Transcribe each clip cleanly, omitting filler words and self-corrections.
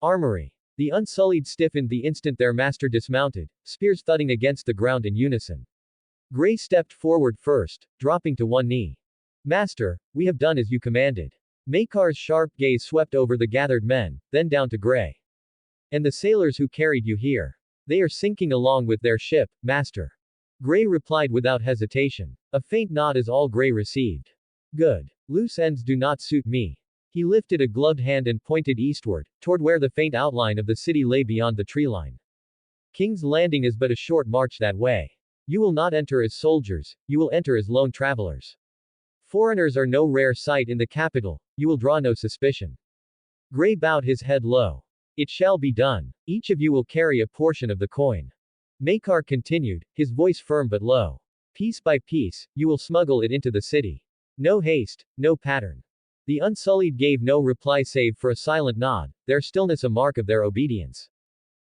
Armory. The Unsullied stiffened the instant their master dismounted, spears thudding against the ground in unison. Grey stepped forward first, dropping to one knee. Master, we have done as you commanded. Maekar's sharp gaze swept over the gathered men, then down to Grey. And the sailors who carried you here. They are sinking along with their ship, Master. Grey replied without hesitation. A faint nod is all Grey received. Good. Loose ends do not suit me. He lifted a gloved hand and pointed eastward, toward where the faint outline of the city lay beyond the tree line. King's Landing is but a short march that way. You will not enter as soldiers, you will enter as lone travelers. Foreigners are no rare sight in the capital, you will draw no suspicion. Grey bowed his head low. It shall be done. Each of you will carry a portion of the coin. Maekar continued, his voice firm but low. Piece by piece, you will smuggle it into the city. No haste, no pattern. The Unsullied gave no reply save for a silent nod, their stillness a mark of their obedience.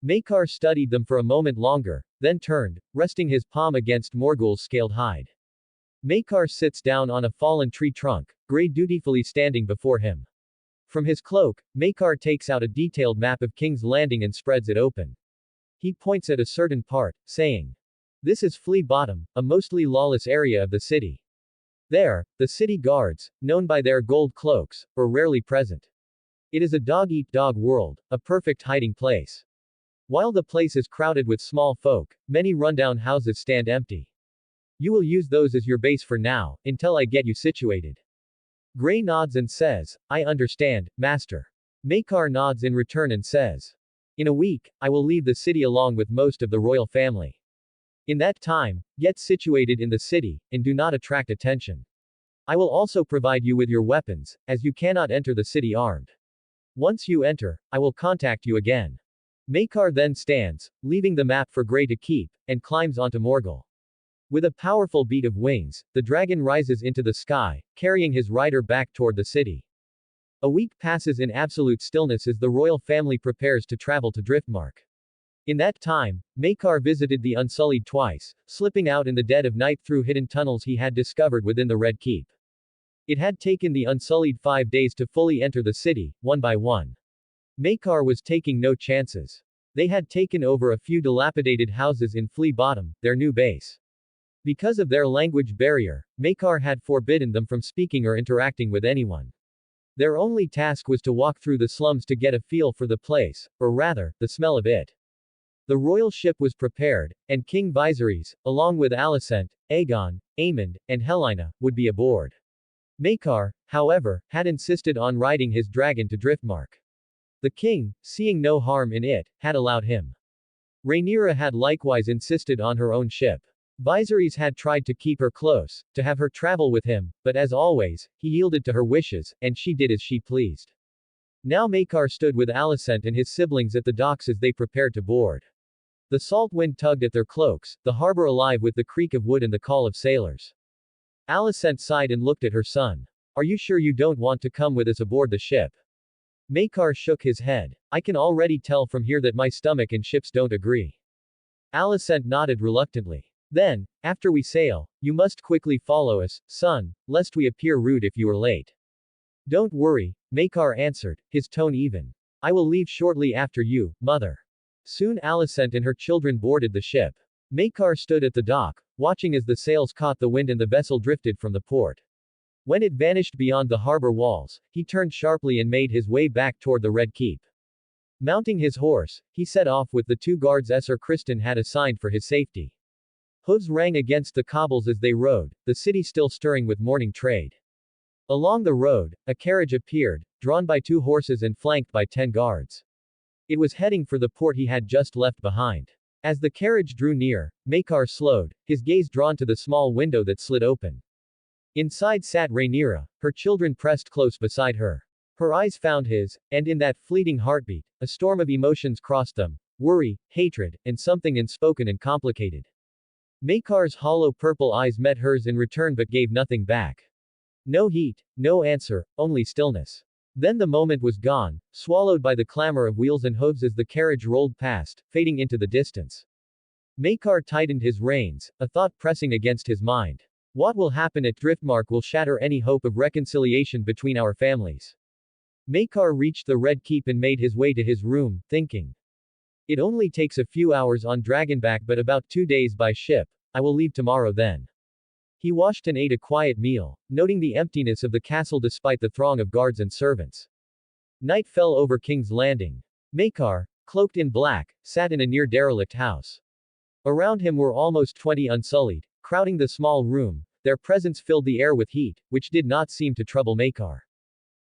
Maekar studied them for a moment longer, then turned, resting his palm against Morgul's scaled hide. Maekar sits down on a fallen tree trunk, Grey dutifully standing before him. From his cloak, Maekar takes out a detailed map of King's Landing and spreads it open. He points at a certain part, saying, "This is Flea Bottom, a mostly lawless area of the city. There, the city guards, known by their gold cloaks, are rarely present. It is a dog-eat-dog world, a perfect hiding place. While the place is crowded with small folk, many rundown houses stand empty. You will use those as your base for now, until I get you situated." Grey nods and says, "I understand, Master." Maekar nods in return and says, "In a week, I will leave the city along with most of the royal family. In that time, get situated in the city, and do not attract attention. I will also provide you with your weapons, as you cannot enter the city armed. Once you enter, I will contact you again." Maekar then stands, leaving the map for Grey to keep, and climbs onto Morgul. With a powerful beat of wings, the dragon rises into the sky, carrying his rider back toward the city. A week passes in absolute stillness as the royal family prepares to travel to Driftmark. In that time, Maekar visited the Unsullied twice, slipping out in the dead of night through hidden tunnels he had discovered within the Red Keep. It had taken the Unsullied 5 days to fully enter the city, one by one. Maekar was taking no chances. They had taken over a few dilapidated houses in Flea Bottom, their new base. Because of their language barrier, Maekar had forbidden them from speaking or interacting with anyone. Their only task was to walk through the slums to get a feel for the place, or rather, the smell of it. The royal ship was prepared, and King Viserys, along with Alicent, Aegon, Aemond, and Helena, would be aboard. Maekar, however, had insisted on riding his dragon to Driftmark. The king, seeing no harm in it, had allowed him. Rhaenyra had likewise insisted on her own ship. Viserys had tried to keep her close, to have her travel with him, but as always, he yielded to her wishes, and she did as she pleased. Now Maekar stood with Alicent and his siblings at the docks as they prepared to board. The salt wind tugged at their cloaks, the harbor alive with the creak of wood and the call of sailors. Alicent sighed and looked at her son. "Are you sure you don't want to come with us aboard the ship?" Maekar shook his head. "I can already tell from here that my stomach and ships don't agree." Alicent nodded reluctantly. "Then, after we sail, you must quickly follow us, son, lest we appear rude if you are late." "Don't worry," Maekar answered, his tone even. "I will leave shortly after you, mother." Soon Alicent and her children boarded the ship. Maekar stood at the dock, watching as the sails caught the wind and the vessel drifted from the port. When it vanished beyond the harbor walls, he turned sharply and made his way back toward the Red Keep. Mounting his horse, he set off with the 2 guards Sir Criston had assigned for his safety. Hooves rang against the cobbles as they rode, the city still stirring with morning trade. Along the road, a carriage appeared, drawn by 2 horses and flanked by 10 guards. It was heading for the port he had just left behind. As the carriage drew near, Maekar slowed, his gaze drawn to the small window that slid open. Inside sat Rhaenyra, her children pressed close beside her. Her eyes found his, and in that fleeting heartbeat, a storm of emotions crossed them: worry, hatred, and something unspoken and complicated. Maekar's hollow purple eyes met hers in return but gave nothing back. No heat, no answer, only stillness. Then the moment was gone, swallowed by the clamor of wheels and hooves as the carriage rolled past, fading into the distance. Maekar tightened his reins, a thought pressing against his mind. What will happen at Driftmark will shatter any hope of reconciliation between our families. Maekar reached the Red Keep and made his way to his room, thinking. It only takes a few hours on Dragonback but about 2 days by ship. I will leave tomorrow then. He washed and ate a quiet meal, noting the emptiness of the castle despite the throng of guards and servants. Night fell over King's Landing. Maekar, cloaked in black, sat in a near derelict house. Around him were almost 20 Unsullied, crowding the small room. Their presence filled the air with heat, which did not seem to trouble Maekar.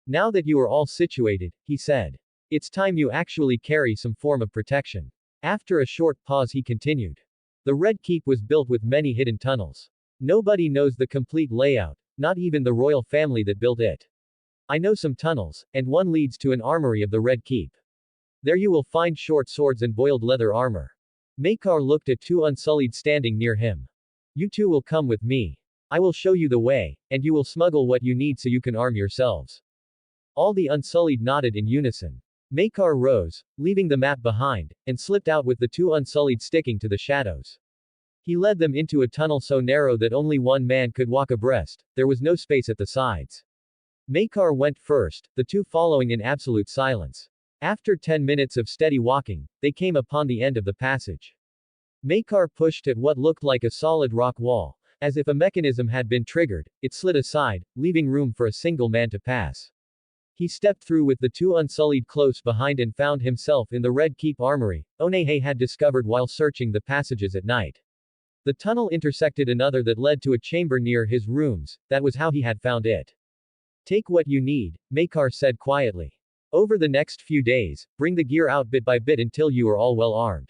Now that you are all situated, he said. It's time you actually carry some form of protection. After a short pause he continued. The Red Keep was built with many hidden tunnels. Nobody knows the complete layout, not even the royal family that built it. I know some tunnels, and one leads to an armory of the Red Keep. There you will find short swords and boiled leather armor. Maekar looked at two Unsullied standing near him. You two will come with me. I will show you the way, and you will smuggle what you need so you can arm yourselves. All the Unsullied nodded in unison. Maekar rose, leaving the map behind, and slipped out with the two Unsullied sticking to the shadows. He led them into a tunnel so narrow that only one man could walk abreast. There was no space at the sides. Maekar went first, the two following in absolute silence. After 10 minutes of steady walking, they came upon the end of the passage. Maekar pushed at what looked like a solid rock wall. As if a mechanism had been triggered, it slid aside, leaving room for a single man to pass. He stepped through with the two Unsullied close behind and found himself in the Red Keep armory, Onehe had discovered while searching the passages at night. The tunnel intersected another that led to a chamber near his rooms. That was how he had found it. Take what you need, Maekar said quietly. Over the next few days, bring the gear out bit by bit until you are all well armed.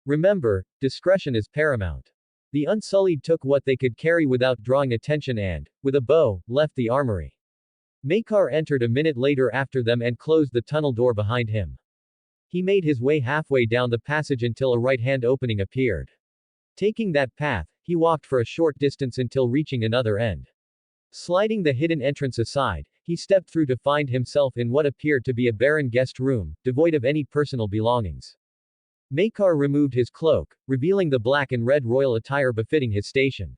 Remember, discretion is paramount. The Unsullied took what they could carry without drawing attention and, with a bow, left the armory. Maekar entered a minute later after them and closed the tunnel door behind him. He made his way halfway down the passage until a right-hand opening appeared. Taking that path, he walked for a short distance until reaching another end. Sliding the hidden entrance aside, he stepped through to find himself in what appeared to be a barren guest room, devoid of any personal belongings. Maekar removed his cloak, revealing the black and red royal attire befitting his station.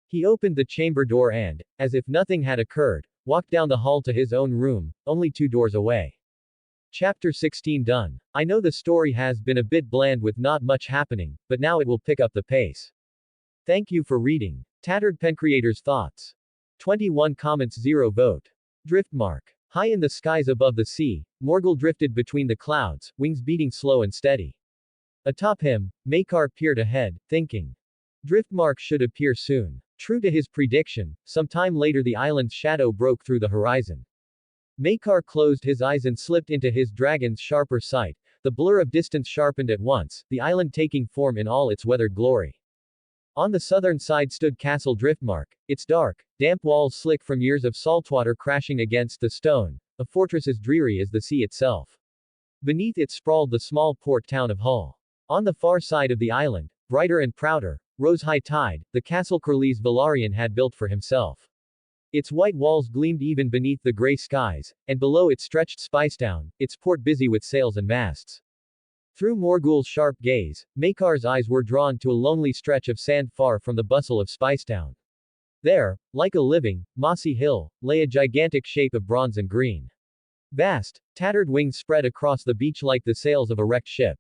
He opened the chamber door and, as if nothing had occurred, walked down the hall to his own room, only 2 doors away. Chapter 16 done. I know the story has been a bit bland with not much happening, but now it will pick up the pace. Thank you for reading. Tattered Pen Creators Thoughts. 21 comments 0 vote. Driftmark. High in the skies above the sea, Morgul drifted between the clouds, wings beating slow and steady. Atop him, Maekar peered ahead, thinking. Driftmark should appear soon. True to his prediction, some time later the island's shadow broke through the horizon. Maekar closed his eyes and slipped into his dragon's sharper sight. The blur of distance sharpened at once, the island taking form in all its weathered glory. On the southern side stood Castle Driftmark, its dark, damp walls slick from years of saltwater crashing against the stone, a fortress as dreary as the sea itself. Beneath it sprawled the small port town of Hull. On the far side of the island, brighter and prouder, rose High Tide, the castle Corlys Velaryon had built for himself. Its white walls gleamed even beneath the gray skies, and below it stretched Spicetown, its port busy with sails and masts. Through Morgul's sharp gaze, Maekar's eyes were drawn to a lonely stretch of sand far from the bustle of Spicetown. There, like a living, mossy hill, lay a gigantic shape of bronze and green. Vast, tattered wings spread across the beach like the sails of a wrecked ship.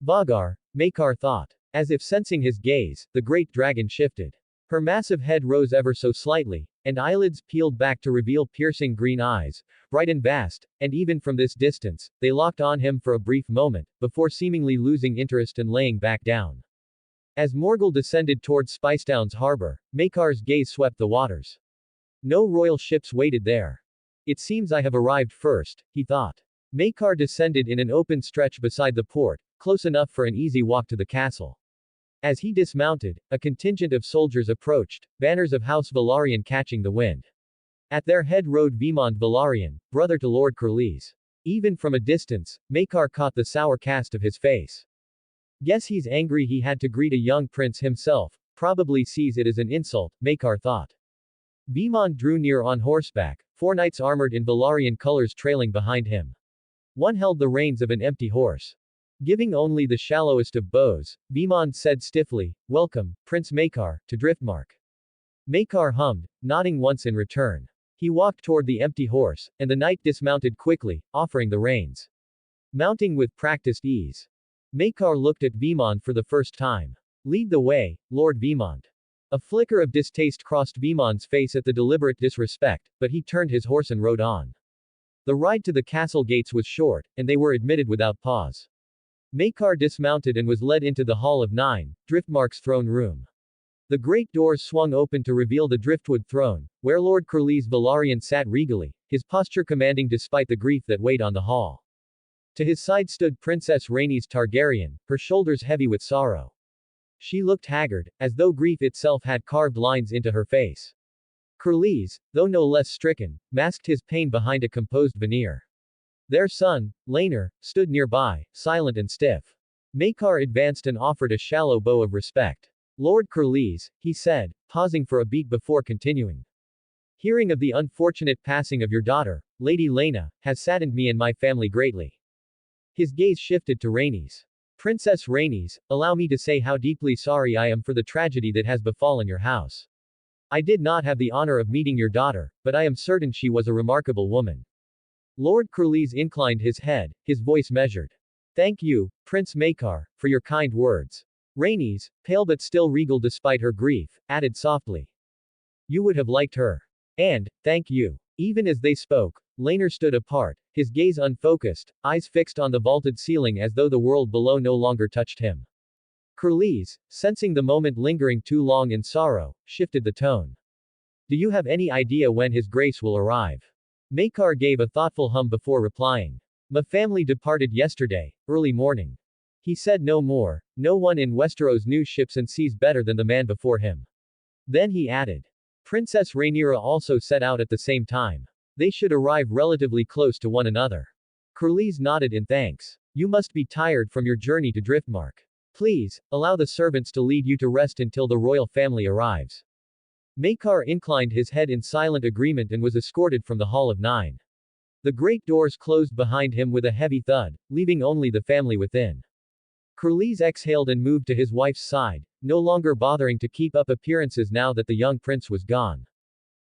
Vhagar, Maekar thought. As if sensing his gaze, the great dragon shifted. Her massive head rose ever so slightly, and eyelids peeled back to reveal piercing green eyes, bright and vast, and even from this distance, they locked on him for a brief moment, before seemingly losing interest and laying back down. As Morgul descended towards Spicetown's harbor, Maekar's gaze swept the waters. No royal ships waited there. It seems I have arrived first, he thought. Maekar descended in an open stretch beside the port, close enough for an easy walk to the castle. As he dismounted, a contingent of soldiers approached, banners of House Velaryon catching the wind. At their head rode Aemond Velaryon, brother to Lord Corlys. Even from a distance, Maekar caught the sour cast of his face. Guess he's angry he had to greet a young prince himself, probably sees it as an insult, Maekar thought. Aemond drew near on horseback, 4 knights armored in Velaryon colors trailing behind him. One held the reins of an empty horse. Giving only the shallowest of bows, Aemond said stiffly, "Welcome, Prince Maekar, to Driftmark." Maekar hummed, nodding once in return. He walked toward the empty horse, and the knight dismounted quickly, offering the reins. Mounting with practiced ease. Maekar looked at Aemond for the first time. Lead the way, Lord Aemond. A flicker of distaste crossed Aemond's face at the deliberate disrespect, but he turned his horse and rode on. The ride to the castle gates was short, and they were admitted without pause. Maekar dismounted and was led into the Hall of Nine, Driftmark's throne room. The great doors swung open to reveal the driftwood throne, where Lord Corlys Velaryon sat regally, his posture commanding despite the grief that weighed on the hall. To his side stood Princess Rhaenys Targaryen, her shoulders heavy with sorrow. She looked haggard, as though grief itself had carved lines into her face. Corlys, though no less stricken, masked his pain behind a composed veneer. Their son, Laenor, stood nearby, silent and stiff. Maekar advanced and offered a shallow bow of respect. Lord Corlys, he said, pausing for a beat before continuing. Hearing of the unfortunate passing of your daughter, Lady Laena, has saddened me and my family greatly. His gaze shifted to Rhaenys. Princess Rhaenys, allow me to say how deeply sorry I am for the tragedy that has befallen your house. I did not have the honor of meeting your daughter, but I am certain she was a remarkable woman. Lord Corlys inclined his head, his voice measured. Thank you, Prince Maekar, for your kind words. Rhaenys, pale but still regal despite her grief, added softly. You would have liked her. And, thank you. Even as they spoke, Laenor stood apart, his gaze unfocused, eyes fixed on the vaulted ceiling as though the world below no longer touched him. Corlys, sensing the moment lingering too long in sorrow, shifted the tone. Do you have any idea when His Grace will arrive? Maekar gave a thoughtful hum before replying. My family departed yesterday, early morning. He said no more. No one in Westeros knew ships and seas better than the man before him. Then he added. Princess Rhaenyra also set out at the same time. They should arrive relatively close to one another. Corlys nodded in thanks. You must be tired from your journey to Driftmark. Please, allow the servants to lead you to rest until the royal family arrives. Maekar inclined his head in silent agreement and was escorted from the Hall of Nine. The great doors closed behind him with a heavy thud, leaving only the family within. Corlys exhaled and moved to his wife's side, no longer bothering to keep up appearances now that the young prince was gone.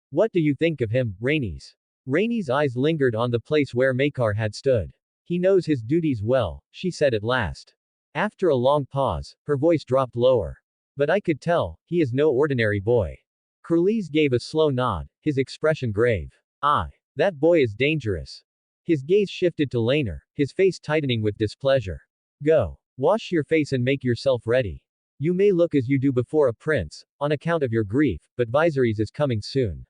What do you think of him, Rhaenys? Rhaenys' eyes lingered on the place where Maekar had stood. He knows his duties well, she said at last. After a long pause, her voice dropped lower. But I could tell, he is no ordinary boy. Corlys gave a slow nod, his expression grave. Ah, that boy is dangerous. His gaze shifted to Laenor, his face tightening with displeasure. Go. Wash your face and make yourself ready. You may look as you do before a prince, on account of your grief, but Viserys is coming soon.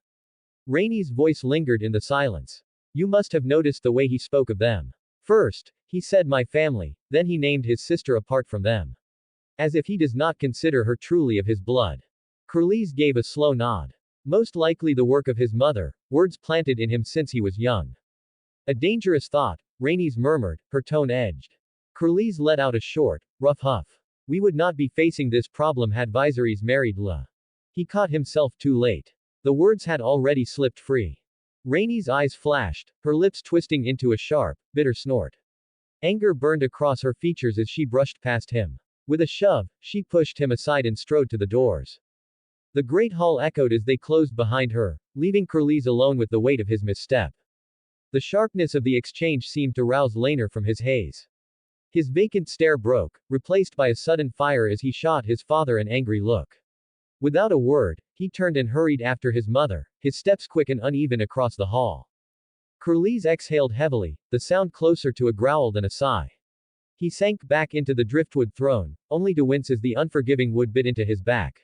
Rhaenys' voice lingered in the silence. You must have noticed the way he spoke of them. First, he said my family, then he named his sister apart from them. As if he does not consider her truly of his blood. Corlys gave a slow nod. Most likely the work of his mother, words planted in him since he was young. A dangerous thought, Rhaenys murmured, her tone edged. Corlys let out a short, rough huff. We would not be facing this problem had Viserys married La. He caught himself too late. The words had already slipped free. Rhaenys' eyes flashed, her lips twisting into a sharp, bitter snort. Anger burned across her features as she brushed past him. With a shove, she pushed him aside and strode to the doors. The great hall echoed as they closed behind her, leaving Corlys alone with the weight of his misstep. The sharpness of the exchange seemed to rouse Laenor from his haze. His vacant stare broke, replaced by a sudden fire as he shot his father an angry look. Without a word, he turned and hurried after his mother, his steps quick and uneven across the hall. Corlys exhaled heavily, the sound closer to a growl than a sigh. He sank back into the driftwood throne, only to wince as the unforgiving wood bit into his back.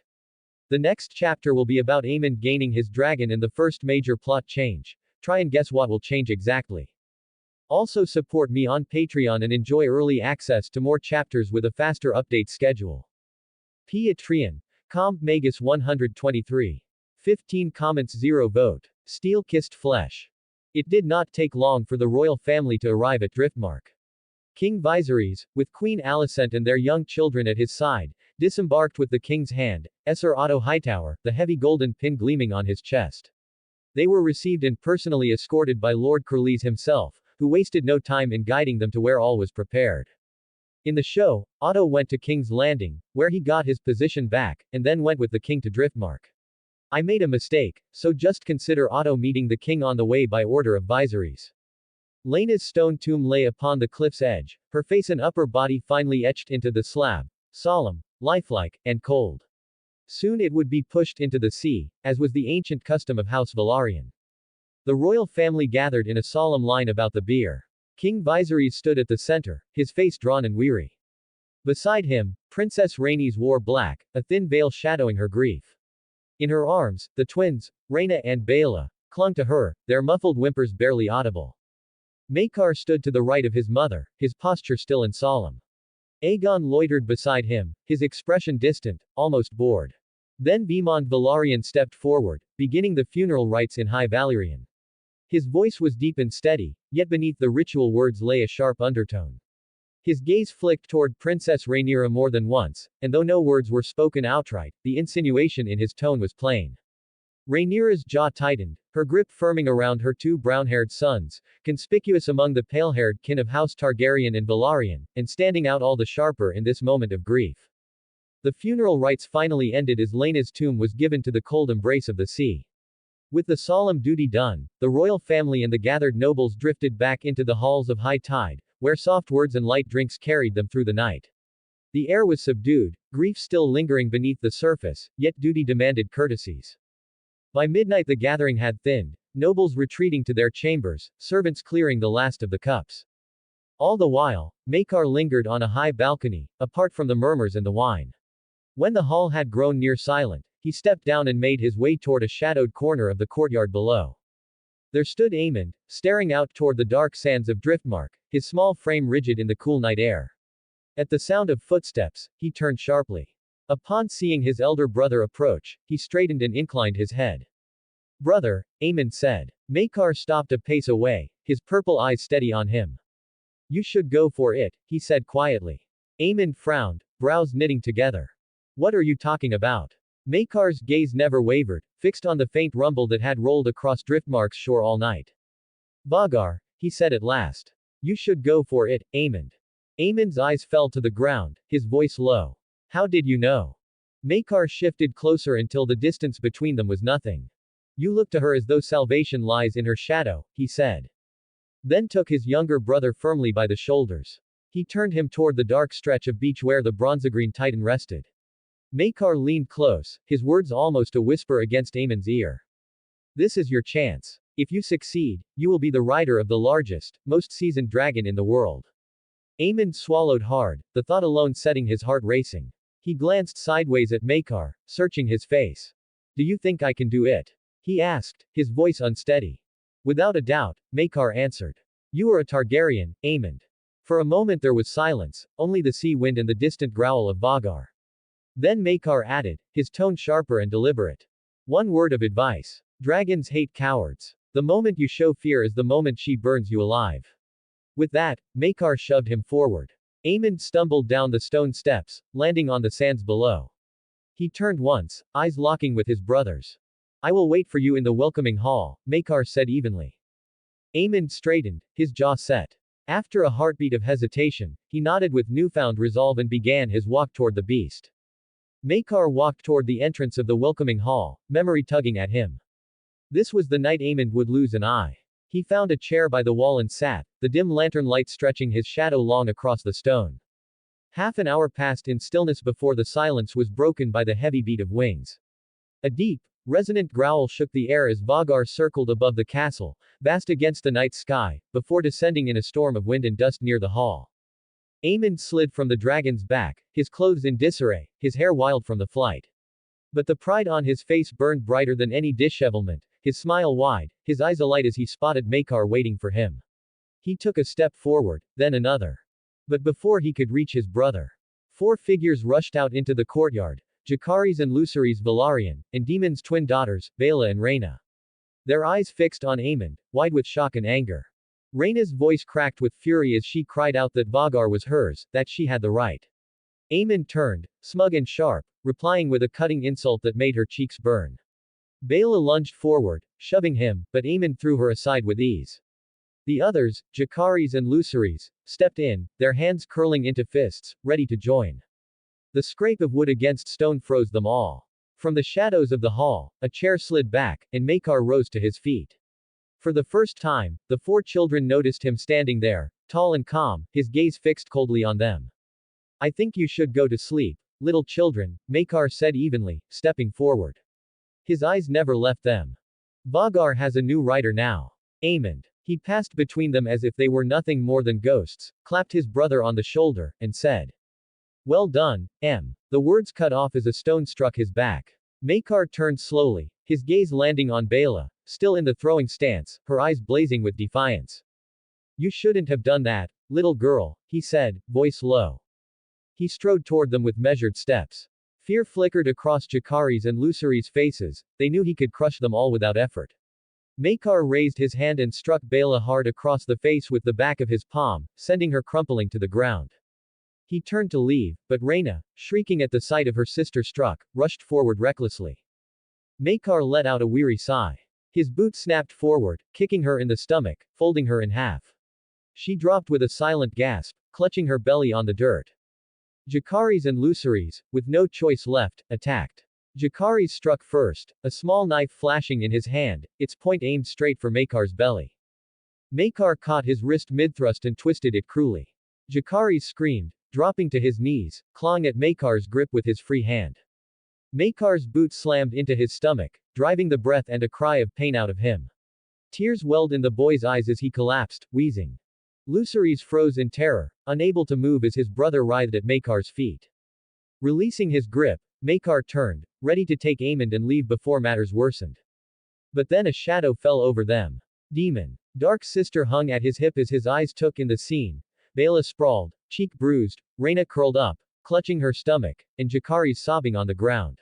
The next chapter will be about Aemond gaining his dragon and the first major plot change. Try and guess what will change exactly. Also support me on Patreon and enjoy early access to more chapters with a faster update schedule. Patreon. Com. Magus 123. 15 comments 0 vote. Steel-kissed flesh. It did not take long for the royal family to arrive at Driftmark. King Viserys, with Queen Alicent and their young children at his side, disembarked with the king's hand, Sir Otto Hightower, the heavy golden pin gleaming on his chest. They were received and personally escorted by Lord Corlys himself, who wasted no time in guiding them to where all was prepared. In the show, Otto went to King's Landing, where he got his position back, and then went with the king to Driftmark. I made a mistake, so just consider Otto meeting the king on the way by order of Viserys. Laena's stone tomb lay upon the cliff's edge, her face and upper body finely etched into the slab, solemn, lifelike, and cold. Soon it would be pushed into the sea, as was the ancient custom of House Velaryon. The royal family gathered in a solemn line about the bier. King Viserys stood at the center, his face drawn and weary. Beside him, Princess Rhaenys wore black, a thin veil shadowing her grief. In her arms, the twins, Rhaena and Baela, clung to her, their muffled whimpers barely audible. Maekar stood to the right of his mother, his posture still and solemn. Aegon loitered beside him, his expression distant, almost bored. Then Aemond Velaryon stepped forward, beginning the funeral rites in High Valyrian. His voice was deep and steady, yet beneath the ritual words lay a sharp undertone. His gaze flicked toward Princess Rhaenyra more than once, and though no words were spoken outright, the insinuation in his tone was plain. Rhaenyra's jaw tightened, her grip firming around her two brown-haired sons, conspicuous among the pale-haired kin of House Targaryen and Velaryon, and standing out all the sharper in this moment of grief. The funeral rites finally ended as Laena's tomb was given to the cold embrace of the sea. With the solemn duty done, the royal family and the gathered nobles drifted back into the halls of high tide, where soft words and light drinks carried them through the night. The air was subdued, grief still lingering beneath the surface, yet duty demanded courtesies. By midnight the gathering had thinned, nobles retreating to their chambers, servants clearing the last of the cups. All the while, Maekar lingered on a high balcony, apart from the murmurs and the wine. When the hall had grown near silent, he stepped down and made his way toward a shadowed corner of the courtyard below. There stood Aemond, staring out toward the dark sands of Driftmark, his small frame rigid in the cool night air. At the sound of footsteps, he turned sharply. Upon seeing his elder brother approach, he straightened and inclined his head. Brother, Aemond said. Maekar stopped a pace away, his purple eyes steady on him. You should go for it, he said quietly. Aemond frowned, brows knitting together. What are you talking about? Maekar's gaze never wavered, fixed on the faint rumble that had rolled across Driftmark's shore all night. Vhagar, he said at last. You should go for it, Aemond. Aemond's eyes fell to the ground, his voice low. How did you know? Maekar shifted closer until the distance between them was nothing. You look to her as though salvation lies in her shadow, he said. Then took his younger brother firmly by the shoulders. He turned him toward the dark stretch of beach where the bronzegreen titan rested. Maekar leaned close, his words almost a whisper against Aemond's ear. This is your chance. If you succeed, you will be the rider of the largest, most seasoned dragon in the world. Aemond swallowed hard, the thought alone setting his heart racing. He glanced sideways at Maekar, searching his face. Do you think I can do it? He asked, his voice unsteady. Without a doubt, Maekar answered. You are a Targaryen, Aemond. For a moment there was silence, only the sea wind and the distant growl of Vhagar. Then Maekar added, his tone sharper and deliberate. One word of advice. Dragons hate cowards. The moment you show fear is the moment she burns you alive. With that, Maekar shoved him forward. Aemond stumbled down the stone steps, landing on the sands below. He turned once, eyes locking with his brother's. I will wait for you in the welcoming hall, Maekar said evenly. Aemond straightened, his jaw set. After a heartbeat of hesitation, he nodded with newfound resolve and began his walk toward the beast. Maekar walked toward the entrance of the welcoming hall, memory tugging at him. This was the night Aemond would lose an eye. He found a chair by the wall and sat, the dim lantern light stretching his shadow long across the stone. Half an hour passed in stillness before the silence was broken by the heavy beat of wings. A deep, resonant growl shook the air as Vhagar circled above the castle, vast against the night sky, before descending in a storm of wind and dust near the hall. Aemond slid from the dragon's back, his clothes in disarray, his hair wild from the flight. But the pride on his face burned brighter than any dishevelment, his smile wide, his eyes alight as he spotted Maekar waiting for him. He took a step forward, then another. But before he could reach his brother, 4 figures rushed out into the courtyard, Jacaerys and Lucerys Velaryon, and Daemon's twin daughters, Baela and Rhaena. Their eyes fixed on Aemond, wide with shock and anger. Rhaena's voice cracked with fury as she cried out that Vhagar was hers, that she had the right. Aemond turned, smug and sharp, replying with a cutting insult that made her cheeks burn. Baela lunged forward, shoving him, but Aemond threw her aside with ease. The others, Jacaerys and Lucerys, stepped in, their hands curling into fists, ready to join. The scrape of wood against stone froze them all. From the shadows of the hall, a chair slid back, and Maekar rose to his feet. For the first time, the four children noticed him standing there, tall and calm, his gaze fixed coldly on them. I think you should go to sleep, little children, Maekar said evenly, stepping forward. His eyes never left them. Vhagar has a new rider now. Aemond. He passed between them as if they were nothing more than ghosts, clapped his brother on the shoulder, and said, Well done, M. The words cut off as a stone struck his back. Maekar turned slowly, his gaze landing on Bela, still in the throwing stance, her eyes blazing with defiance. You shouldn't have done that, little girl, he said, voice low. He strode toward them with measured steps. Fear flickered across Jakari's and Luceri's faces, they knew he could crush them all without effort. Maekar raised his hand and struck Bela hard across the face with the back of his palm, sending her crumpling to the ground. He turned to leave, but Rhaena, shrieking at the sight of her sister struck, rushed forward recklessly. Maekar let out a weary sigh. His boot snapped forward, kicking her in the stomach, folding her in half. She dropped with a silent gasp, clutching her belly on the dirt. Jakari's and Luceri's, with no choice left, attacked. Jakari's struck first, a small knife flashing in his hand, its point aimed straight for Maekar's belly. Maekar caught his wrist mid-thrust and twisted it cruelly. Jakari's screamed, dropping to his knees, clawing at Maekar's grip with his free hand. Maekar's boot slammed into his stomach, driving the breath and a cry of pain out of him. Tears welled in the boy's eyes as he collapsed, wheezing. Luceri's froze in terror, unable to move as his brother writhed at Maekar's feet. Releasing his grip, Maekar turned, ready to take Aemond and leave before matters worsened. But then a shadow fell over them. Demon. Dark sister hung at his hip as his eyes took in the scene. Bela sprawled, cheek bruised, Rhaena curled up, clutching her stomach, and Jakari's sobbing on the ground.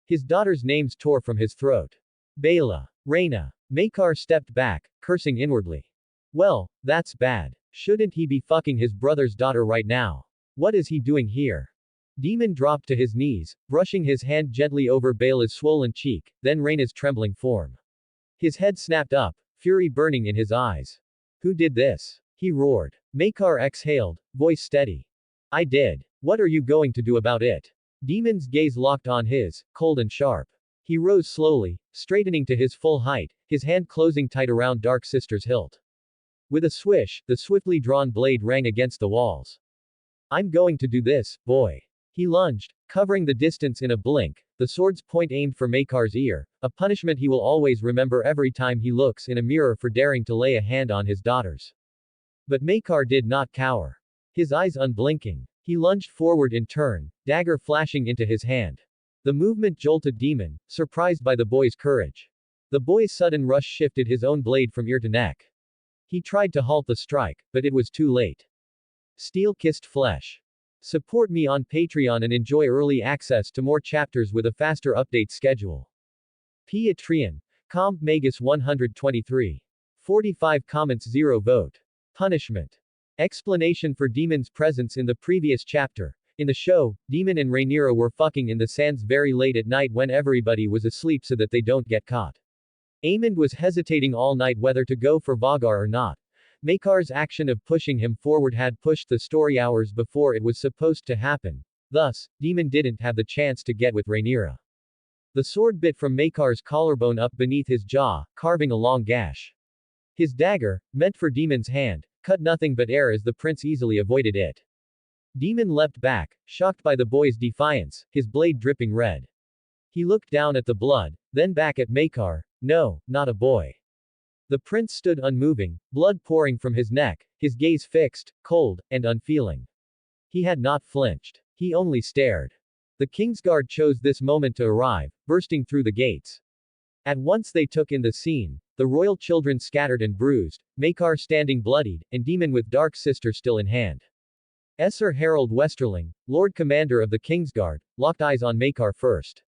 His daughter's names tore from his throat. Bela. Rhaena. Maekar stepped back, cursing inwardly. Well, that's bad. Shouldn't he be fucking his brother's daughter right now? What is he doing here? Demon dropped to his knees, brushing his hand gently over Bela's swollen cheek, then Rhaena's trembling form. His head snapped up, fury burning in his eyes. Who did this? He roared. Maekar exhaled, voice steady. I did. What are you going to do about it? Demon's gaze locked on his, cold and sharp. He rose slowly, straightening to his full height, his hand closing tight around Dark Sister's hilt. With a swish, the swiftly drawn blade rang against the walls. I'm going to do this, boy. He lunged, covering the distance in a blink, the sword's point aimed for Maekar's ear, a punishment he will always remember every time he looks in a mirror for daring to lay a hand on his daughters. But Maekar did not cower. His eyes unblinking. He lunged forward in turn, dagger flashing into his hand. The movement jolted Demon, surprised by the boy's courage. The boy's sudden rush shifted his own blade from ear to neck. He tried to halt the strike, but it was too late. Steel-kissed flesh. Support me on Patreon and enjoy early access to more chapters with a faster update schedule. Patreon. Comp Magus 123. 45 comments 0 vote. Punishment. Explanation for Demon's presence in the previous chapter. In the show, Demon and Rhaenyra were fucking in the sands very late at night when everybody was asleep so that they don't get caught. Aemond was hesitating all night whether to go for Vhagar or not. Maekar's action of pushing him forward had pushed the story hours before it was supposed to happen. Thus, Demon didn't have the chance to get with Rhaenyra. The sword bit from Maekar's collarbone up beneath his jaw, carving a long gash. His dagger, meant for Demon's hand, cut nothing but air as the prince easily avoided it. Demon leapt back, shocked by the boy's defiance, his blade dripping red. He looked down at the blood, then back at Maekar. No, not a boy. The prince stood unmoving, blood pouring from his neck, his gaze fixed, cold, and unfeeling. He had not flinched. He only stared. The Kingsguard chose this moment to arrive, bursting through the gates. At once they took in the scene, the royal children scattered and bruised, Maekar standing bloodied, and Demon with Dark Sister still in hand. Sir Harold Westerling, Lord Commander of the Kingsguard, locked eyes on Maekar first.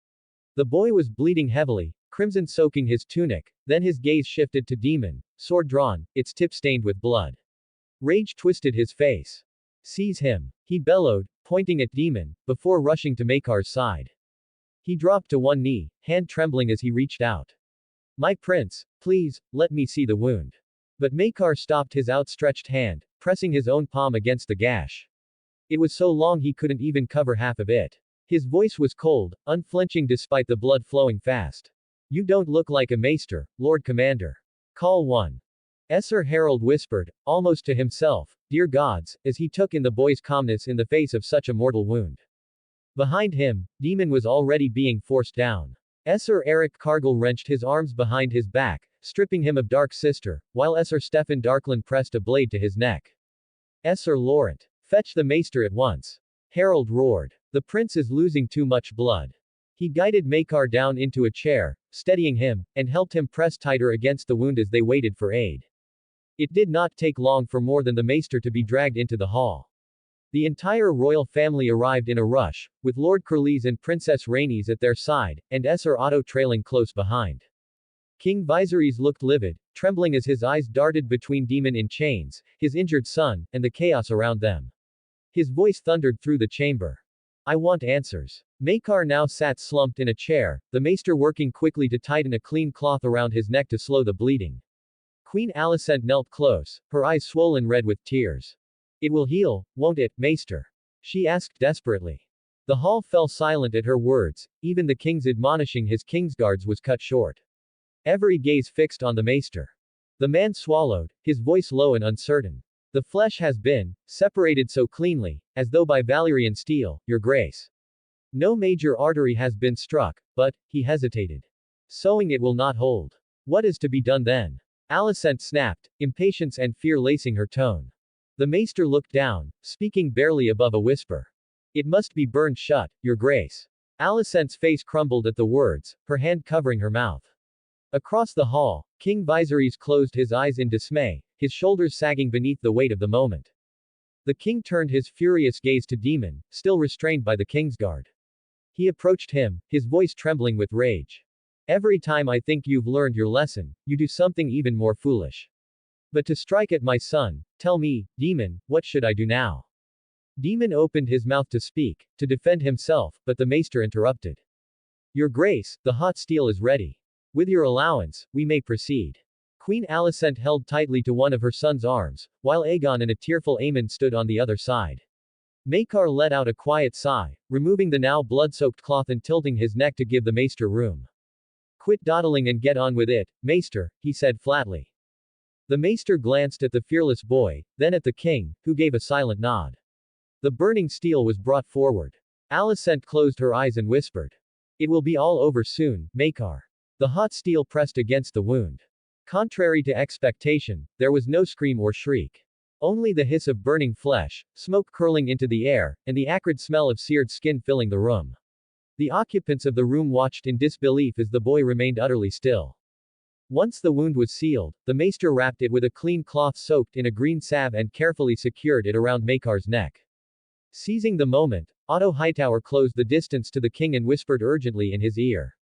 The boy was bleeding heavily, crimson soaking his tunic, then his gaze shifted to Demon, sword drawn, its tip stained with blood. Rage twisted his face. Seize him, he bellowed, pointing at Demon, before rushing to Maekar's side. He dropped to one knee, hand trembling as he reached out. My prince, please, let me see the wound. But Maekar stopped his outstretched hand, pressing his own palm against the gash. It was so long he couldn't even cover half of it. His voice was cold, unflinching despite the blood flowing fast. You don't look like a maester, Lord Commander. Call one. Sir Harold whispered, almost to himself, dear gods, as he took in the boy's calmness in the face of such a mortal wound. Behind him, Demon was already being forced down. Sir Eric Cargill wrenched his arms behind his back, stripping him of Dark Sister, while Sir Stefan Darkland pressed a blade to his neck. Sir Laurent. Fetch the maester at once. Harold roared. The prince is losing too much blood. He guided Maekar down into a chair, steadying him, and helped him press tighter against the wound as they waited for aid. It did not take long for more than the maester to be dragged into the hall. The entire royal family arrived in a rush, with Lord Curlys and Princess Rhaenys at their side, and Sir Otto trailing close behind. King Viserys looked livid, trembling as his eyes darted between Demon in chains, his injured son, and the chaos around them. His voice thundered through the chamber. I want answers. Maekar now sat slumped in a chair, the maester working quickly to tighten a clean cloth around his neck to slow the bleeding. Queen Alicent knelt close, her eyes swollen red with tears. It will heal, won't it, maester? She asked desperately. The hall fell silent at her words, even the king's admonishing his kingsguards was cut short. Every gaze fixed on the maester. The man swallowed, his voice low and uncertain. The flesh has been separated so cleanly, as though by Valyrian steel, your grace. No major artery has been struck, but, he hesitated. Sewing it will not hold. What is to be done then? Alicent snapped, impatience and fear lacing her tone. The maester looked down, speaking barely above a whisper. It must be burned shut, your grace. Alicent's face crumbled at the words, her hand covering her mouth. Across the hall, King Viserys closed his eyes in dismay, his shoulders sagging beneath the weight of the moment. The king turned his furious gaze to Demon, still restrained by the Kingsguard. He approached him, his voice trembling with rage. Every time I think you've learned your lesson, you do something even more foolish. But to strike at my son, tell me, Demon, what should I do now? Demon opened his mouth to speak, to defend himself, but the maester interrupted. Your grace, the hot steel is ready. With your allowance, we may proceed. Queen Alicent held tightly to one of her son's arms, while Aegon and a tearful Aemond stood on the other side. Maekar let out a quiet sigh, removing the now blood-soaked cloth and tilting his neck to give the maester room. Quit dawdling and get on with it, maester, he said flatly. The maester glanced at the fearless boy, then at the king, who gave a silent nod. The burning steel was brought forward. Alicent closed her eyes and whispered. It will be all over soon, Maekar. The hot steel pressed against the wound. Contrary to expectation, there was no scream or shriek. Only the hiss of burning flesh, smoke curling into the air, and the acrid smell of seared skin filling the room. The occupants of the room watched in disbelief as the boy remained utterly still. Once the wound was sealed, the maester wrapped it with a clean cloth soaked in a green salve and carefully secured it around Maekar's neck. Seizing the moment, Otto Hightower closed the distance to the king and whispered urgently in his ear.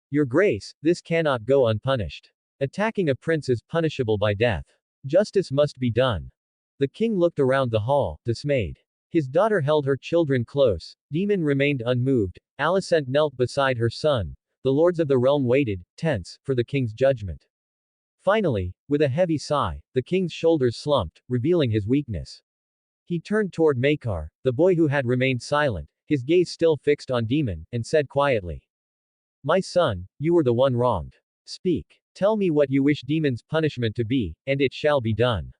Your grace, this cannot go unpunished. Attacking a prince is punishable by death. Justice must be done. The king looked around the hall, dismayed. His daughter held her children close, Demon remained unmoved, Alicent knelt beside her son, the lords of the realm waited, tense, for the king's judgment. Finally, with a heavy sigh, the king's shoulders slumped, revealing his weakness. He turned toward Maekar, the boy who had remained silent, his gaze still fixed on Demon, and said quietly. My son, you were the one wronged. Speak. Tell me what you wish Demon's punishment to be, and it shall be done.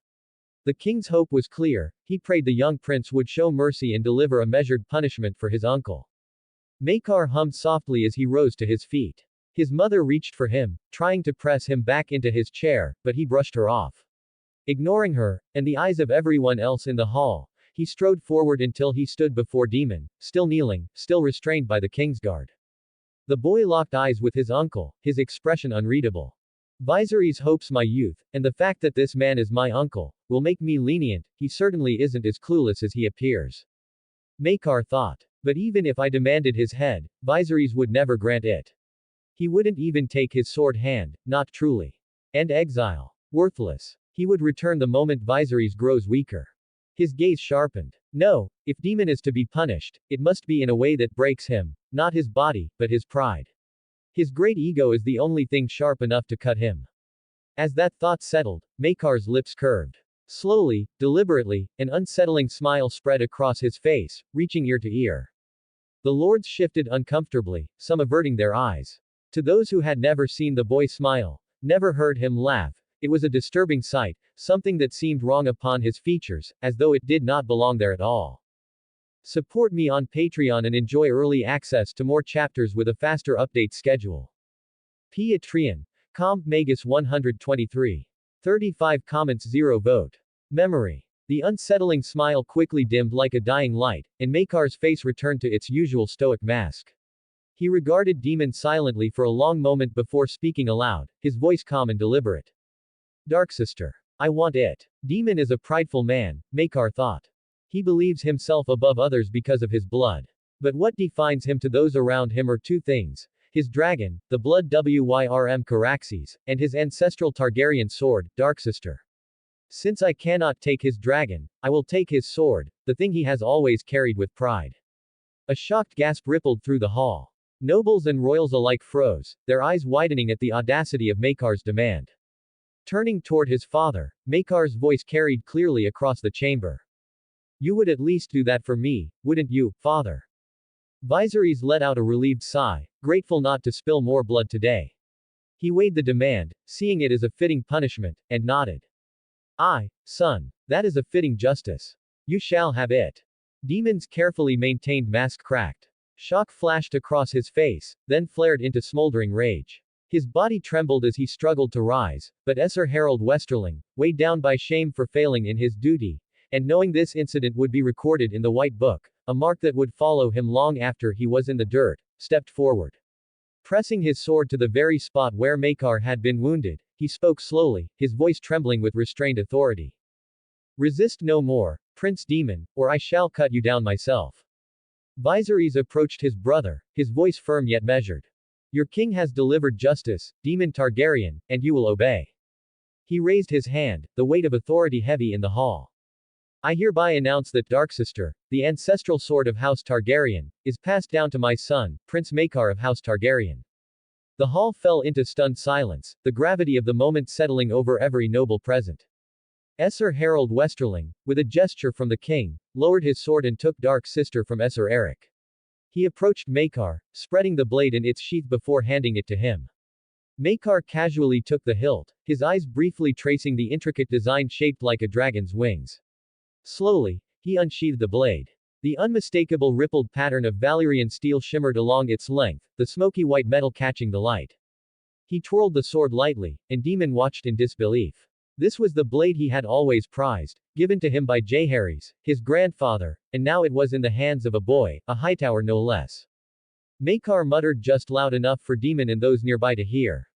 The king's hope was clear, he prayed the young prince would show mercy and deliver a measured punishment for his uncle. Maekar hummed softly as he rose to his feet. His mother reached for him, trying to press him back into his chair, but he brushed her off. Ignoring her, and the eyes of everyone else in the hall, he strode forward until he stood before Demon, still kneeling, still restrained by the Kingsguard. The boy locked eyes with his uncle, his expression unreadable. Viserys hopes my youth, and the fact that this man is my uncle, will make me lenient, he certainly isn't as clueless as he appears. Maekar thought. But even if I demanded his head, Viserys would never grant it. He wouldn't even take his sword hand, not truly. And exile. Worthless. He would return the moment Viserys grows weaker. His gaze sharpened. No, if Demon is to be punished, it must be in a way that breaks him, not his body, but his pride. His great ego is the only thing sharp enough to cut him. As that thought settled, Maekar's lips curved. Slowly, deliberately, an unsettling smile spread across his face, reaching ear to ear. The lords shifted uncomfortably, some averting their eyes. To those who had never seen the boy smile, never heard him laugh, it was a disturbing sight, something that seemed wrong upon his features, as though it did not belong there at all. Support me on Patreon and enjoy early access to more chapters with a faster update schedule. Patreon. Com. Magus 123. 35 comments 0 vote. Memory. The unsettling smile quickly dimmed like a dying light, and Maekar's face returned to its usual stoic mask. He regarded Daemon silently for a long moment before speaking aloud, his voice calm and deliberate. Darksister. I want it. Daemon is a prideful man, Maekar thought. He believes himself above others because of his blood. But what defines him to those around him are two things: his dragon, the blood Wyrm Caraxes, and his ancestral Targaryen sword, Darksister. Since I cannot take his dragon, I will take his sword, the thing he has always carried with pride. A shocked gasp rippled through the hall. Nobles and royals alike froze, their eyes widening at the audacity of Maekar's demand. Turning toward his father, Maekar's voice carried clearly across the chamber. You would at least do that for me, wouldn't you, father? Viserys let out a relieved sigh, grateful not to spill more blood today. He weighed the demand, seeing it as a fitting punishment, and nodded. Aye, son. That is a fitting justice. You shall have it. Daemon's carefully maintained mask cracked. Shock flashed across his face, then flared into smoldering rage. His body trembled as he struggled to rise, but Sir Harold Westerling, weighed down by shame for failing in his duty, and knowing this incident would be recorded in the White Book, a mark that would follow him long after he was in the dirt, stepped forward. Pressing his sword to the very spot where Maekar had been wounded, he spoke slowly, his voice trembling with restrained authority. Resist no more, Prince Daemon, or I shall cut you down myself. Viserys approached his brother, his voice firm yet measured. Your king has delivered justice, Daemon Targaryen, and you will obey. He raised his hand, the weight of authority heavy in the hall. I hereby announce that Darksister, the ancestral sword of House Targaryen, is passed down to my son, Prince Maekar of House Targaryen. The hall fell into stunned silence, the gravity of the moment settling over every noble present. Sir Harold Westerling, with a gesture from the king, lowered his sword and took Darksister from Sir Eric. He approached Maekar, spreading the blade in its sheath before handing it to him. Maekar casually took the hilt, his eyes briefly tracing the intricate design shaped like a dragon's wings. Slowly, he unsheathed the blade. The unmistakable rippled pattern of Valyrian steel shimmered along its length, the smoky white metal catching the light. He twirled the sword lightly, and Daemon watched in disbelief. This was the blade he had always prized, given to him by Jaehaerys, his grandfather, and now it was in the hands of a boy, a Hightower no less. Maekar muttered just loud enough for Daemon and those nearby to hear.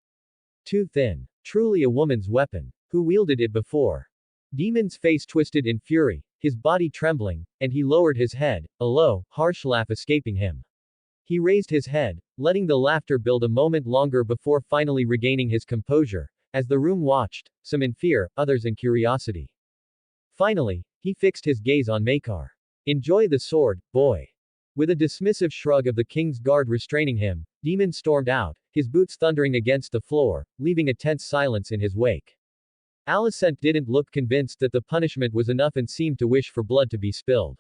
Too thin. Truly a woman's weapon. Who wielded it before? Daemon's face twisted in fury, his body trembling, and he lowered his head, a low, harsh laugh escaping him. He raised his head, letting the laughter build a moment longer before finally regaining his composure, as the room watched, some in fear, others in curiosity. Finally, he fixed his gaze on Maekar. Enjoy the sword, boy. With a dismissive shrug of the king's guard restraining him, Daemon stormed out, his boots thundering against the floor, leaving a tense silence in his wake. Alicent didn't look convinced that the punishment was enough and seemed to wish for blood to be spilled.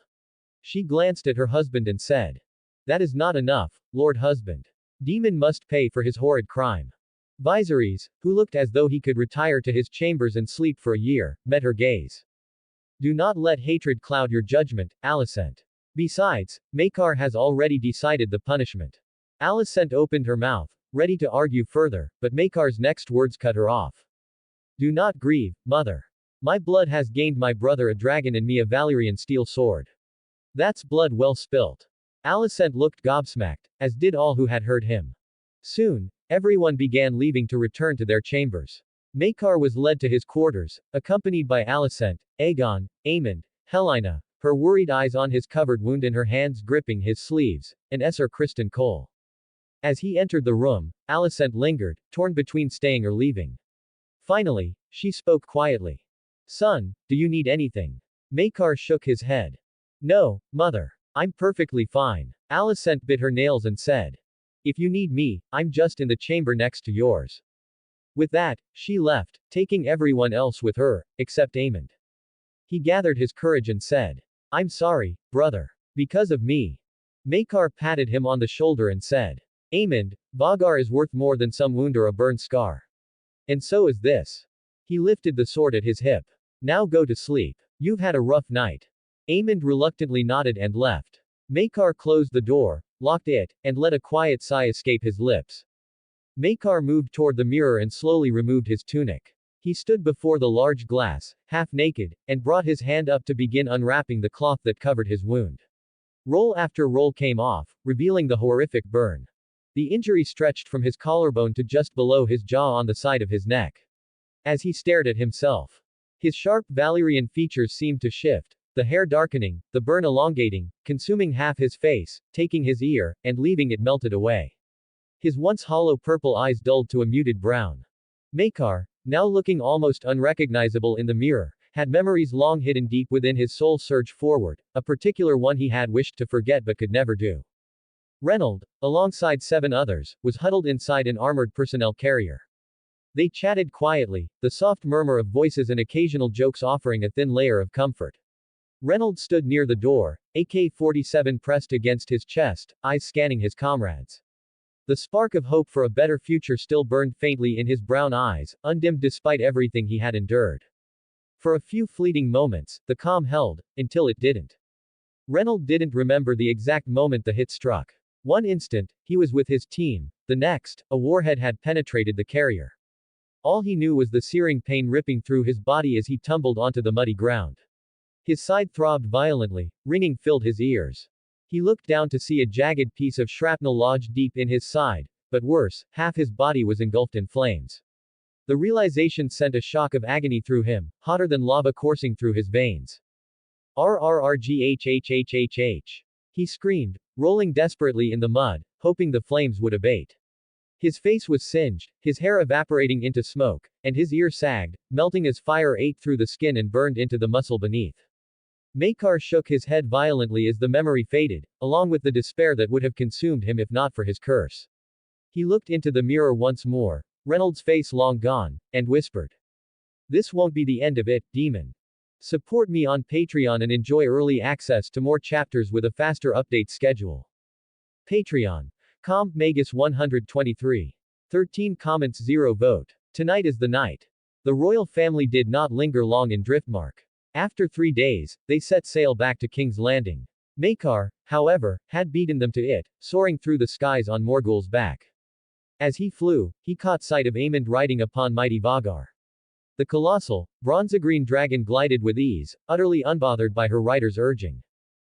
She glanced at her husband and said, That is not enough, Lord Husband. Daemon must pay for his horrid crime. Viserys, who looked as though he could retire to his chambers and sleep for a year, met her gaze. Do not let hatred cloud your judgment, Alicent. Besides, Maekar has already decided the punishment. Alicent opened her mouth, ready to argue further, but Maekar's next words cut her off. Do not grieve, mother. My blood has gained my brother a dragon and me a Valyrian steel sword. That's blood well spilt. Alicent looked gobsmacked, as did all who had heard him. Soon, everyone began leaving to return to their chambers. Maekar was led to his quarters, accompanied by Alicent, Aegon, Aemond, Helena, her worried eyes on his covered wound and her hands gripping his sleeves, and Sir Criston Cole. As he entered the room, Alicent lingered, torn between staying or leaving. Finally, she spoke quietly. Son, do you need anything? Maekar shook his head. No, mother. I'm perfectly fine. Alicent bit her nails and said. If you need me, I'm just in the chamber next to yours. With that, she left, taking everyone else with her, except Aemond. He gathered his courage and said. I'm sorry, brother. Because of me. Maekar patted him on the shoulder and said. Aemond, Vhagar is worth more than some wound or a burned scar. And so is this. He lifted the sword at his hip. Now go to sleep. You've had a rough night. Aemond reluctantly nodded and left. Maekar closed the door, locked it, and let a quiet sigh escape his lips. Maekar moved toward the mirror and slowly removed his tunic. He stood before the large glass, half naked, and brought his hand up to begin unwrapping the cloth that covered his wound. Roll after roll came off, revealing the horrific burn. The injury stretched from his collarbone to just below his jaw on the side of his neck. As he stared at himself, his sharp Valyrian features seemed to shift, the hair darkening, the burn elongating, consuming half his face, taking his ear, and leaving it melted away. His once hollow purple eyes dulled to a muted brown. Maekar, now looking almost unrecognizable in the mirror, had memories long hidden deep within his soul surge forward, a particular one he had wished to forget but could never do. Renold, alongside 7 others, was huddled inside an armored personnel carrier. They chatted quietly, the soft murmur of voices and occasional jokes offering a thin layer of comfort. Renold stood near the door, AK-47 pressed against his chest, eyes scanning his comrades. The spark of hope for a better future still burned faintly in his brown eyes, undimmed despite everything he had endured. For a few fleeting moments, the calm held, until it didn't. Renold didn't remember the exact moment the hit struck. One instant, he was with his team, the next, a warhead had penetrated the carrier. All he knew was the searing pain ripping through his body as he tumbled onto the muddy ground. His side throbbed violently, ringing filled his ears. He looked down to see a jagged piece of shrapnel lodged deep in his side, but worse, half his body was engulfed in flames. The realization sent a shock of agony through him, hotter than lava coursing through his veins. RRRGHHHHH. He screamed, rolling desperately in the mud, hoping the flames would abate. His face was singed, his hair evaporating into smoke, and his ear sagged, melting as fire ate through the skin and burned into the muscle beneath. Maekar shook his head violently as the memory faded, along with the despair that would have consumed him if not for his curse. He looked into the mirror once more, Renold's face long gone, and whispered. This won't be the end of it, demon. Support me on Patreon and enjoy early access to more chapters with a faster update schedule. Patreon. Comp Magus 123. 13 comments 0 vote. Tonight is the night. The royal family did not linger long in Driftmark. After 3 days, they set sail back to King's Landing. Maekar, however, had beaten them to it, soaring through the skies on Morgul's back. As he flew, he caught sight of Aemond riding upon mighty Vhagar. The colossal, bronze-green dragon glided with ease, utterly unbothered by her rider's urging.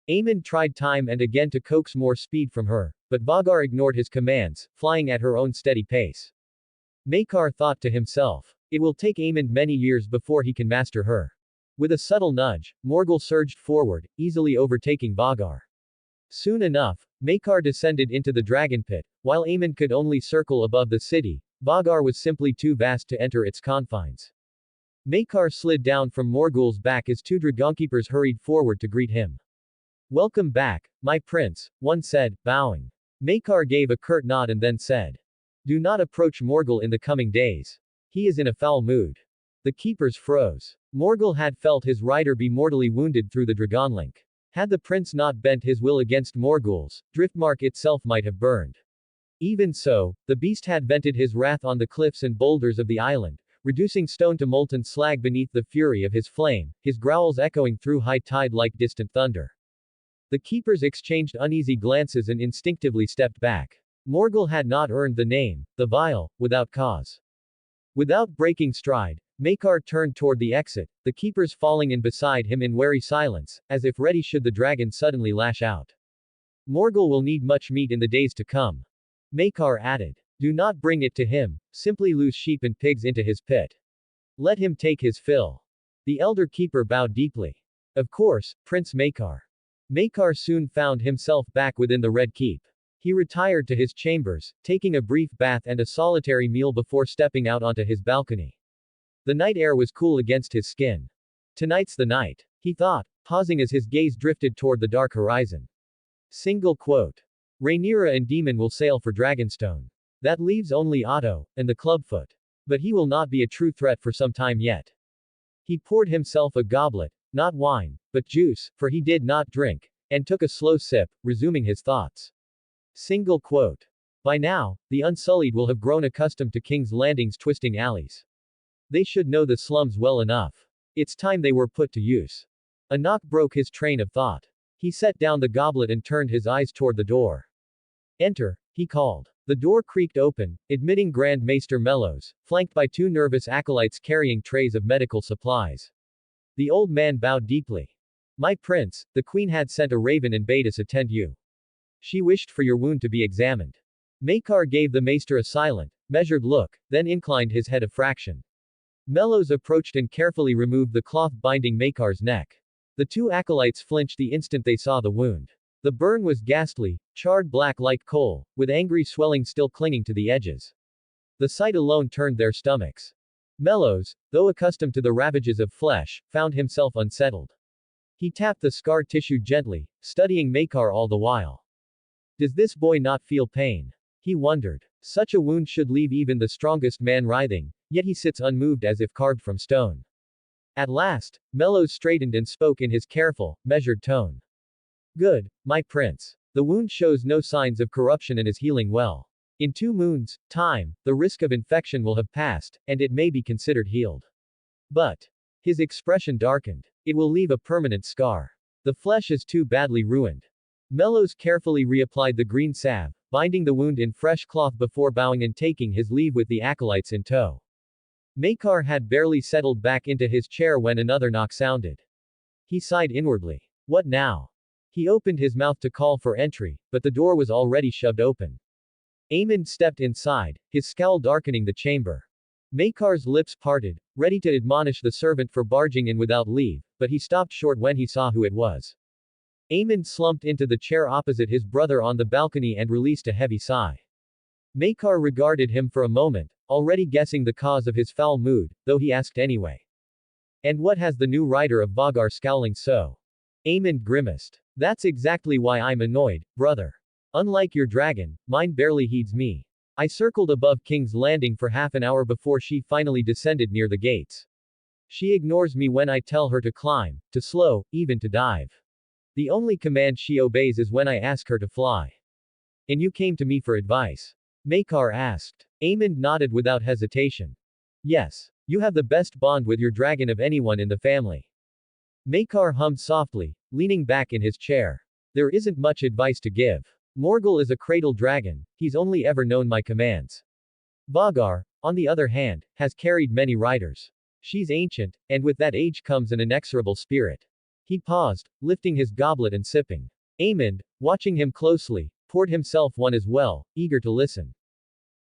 Aemond tried time and again to coax more speed from her, but Vhagar ignored his commands, flying at her own steady pace. Maekar thought to himself, it will take Aemond many years before he can master her. With a subtle nudge, Morgul surged forward, easily overtaking Vhagar. Soon enough, Maekar descended into the dragon pit, while Aemond could only circle above the city. Vhagar was simply too vast to enter its confines. Maekar slid down from Morgul's back as 2 dragonkeepers hurried forward to greet him. Welcome back, my prince, one said, bowing. Maekar gave a curt nod and then said. Do not approach Morgul in the coming days. He is in a foul mood. The keepers froze. Morgul had felt his rider be mortally wounded through the dragonlink. Had the prince not bent his will against Morgul's, Driftmark itself might have burned. Even so, the beast had vented his wrath on the cliffs and boulders of the island, reducing stone to molten slag beneath the fury of his flame, his growls echoing through high tide like distant thunder. The keepers exchanged uneasy glances and instinctively stepped back. Morgul had not earned the name, the Vile, without cause. Without breaking stride, Maekar turned toward the exit, the keepers falling in beside him in wary silence, as if ready should the dragon suddenly lash out. Morgul will need much meat in the days to come. Maekar added. Do not bring it to him, simply loose sheep and pigs into his pit. Let him take his fill. The elder keeper bowed deeply. Of course, Prince Maekar. Maekar soon found himself back within the Red Keep. He retired to his chambers, taking a brief bath and a solitary meal before stepping out onto his balcony. The night air was cool against his skin. Tonight's the night, he thought, pausing as his gaze drifted toward the dark horizon. Single quote. Rhaenyra and Daemon will sail for Dragonstone. That leaves only Otto, and the clubfoot. But he will not be a true threat for some time yet. He poured himself a goblet, not wine, but juice, for he did not drink, and took a slow sip, resuming his thoughts. Single quote. By now, the Unsullied will have grown accustomed to King's Landing's twisting alleys. They should know the slums well enough. It's time they were put to use. A knock broke his train of thought. He set down the goblet and turned his eyes toward the door. Enter, he called. The door creaked open, admitting Grand Maester Mellows, flanked by two nervous acolytes carrying trays of medical supplies. The old man bowed deeply. My prince, the queen had sent a raven and bade us attend you. She wished for your wound to be examined. Maekar gave the maester a silent, measured look, then inclined his head a fraction. Mellows approached and carefully removed the cloth binding Maekar's neck. The two acolytes flinched the instant they saw the wound. The burn was ghastly, charred black like coal, with angry swelling still clinging to the edges. The sight alone turned their stomachs. Mellows, though accustomed to the ravages of flesh, found himself unsettled. He tapped the scar tissue gently, studying Maekar all the while. Does this boy not feel pain? He wondered. Such a wound should leave even the strongest man writhing, yet he sits unmoved as if carved from stone. At last, Mellows straightened and spoke in his careful, measured tone. Good, my prince. The wound shows no signs of corruption and is healing well. In 2 moons' time, the risk of infection will have passed, and it may be considered healed. But, his expression darkened. It will leave a permanent scar. The flesh is too badly ruined. Mellows carefully reapplied the green salve, binding the wound in fresh cloth before bowing and taking his leave with the acolytes in tow. Maekar had barely settled back into his chair when another knock sounded. He sighed inwardly. What now? He opened his mouth to call for entry, but the door was already shoved open. Aemond stepped inside, his scowl darkening the chamber. Maekar's lips parted, ready to admonish the servant for barging in without leave, but he stopped short when he saw who it was. Aemond slumped into the chair opposite his brother on the balcony and released a heavy sigh. Maekar regarded him for a moment, already guessing the cause of his foul mood, though he asked anyway. And what has the new rider of Vhagar scowling so? Aemond grimaced. That's exactly why I'm annoyed, brother. Unlike your dragon, mine barely heeds me. I circled above King's Landing for half an hour before she finally descended near the gates. She ignores me when I tell her to climb, to slow, even to dive. The only command she obeys is when I ask her to fly. And you came to me for advice? Maekar asked. Aemond nodded without hesitation. Yes. You have the best bond with your dragon of anyone in the family. Maekar hummed softly, leaning back in his chair. There isn't much advice to give. Morgul is a cradle dragon, he's only ever known my commands. Vhagar, on the other hand, has carried many riders. She's ancient, and with that age comes an inexorable spirit. He paused, lifting his goblet and sipping. Aemond, watching him closely, poured himself one as well, eager to listen.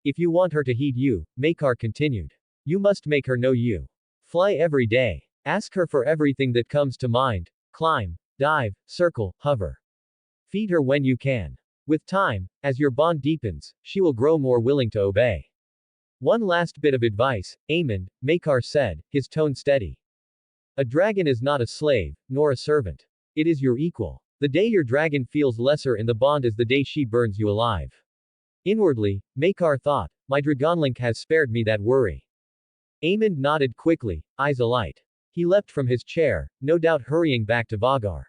If you want her to heed you, Maekar continued. You must make her know you. Fly every day. Ask her for everything that comes to mind. Climb, dive, circle, hover. Feed her when you can. With time, as your bond deepens, she will grow more willing to obey. One last bit of advice, Aemond, Maekar said, his tone steady. A dragon is not a slave, nor a servant. It is your equal. The day your dragon feels lesser in the bond is the day she burns you alive. Inwardly, Maekar thought, my dragonlink has spared me that worry. Aemond nodded quickly, eyes alight. He leapt from his chair, no doubt hurrying back to Vhagar.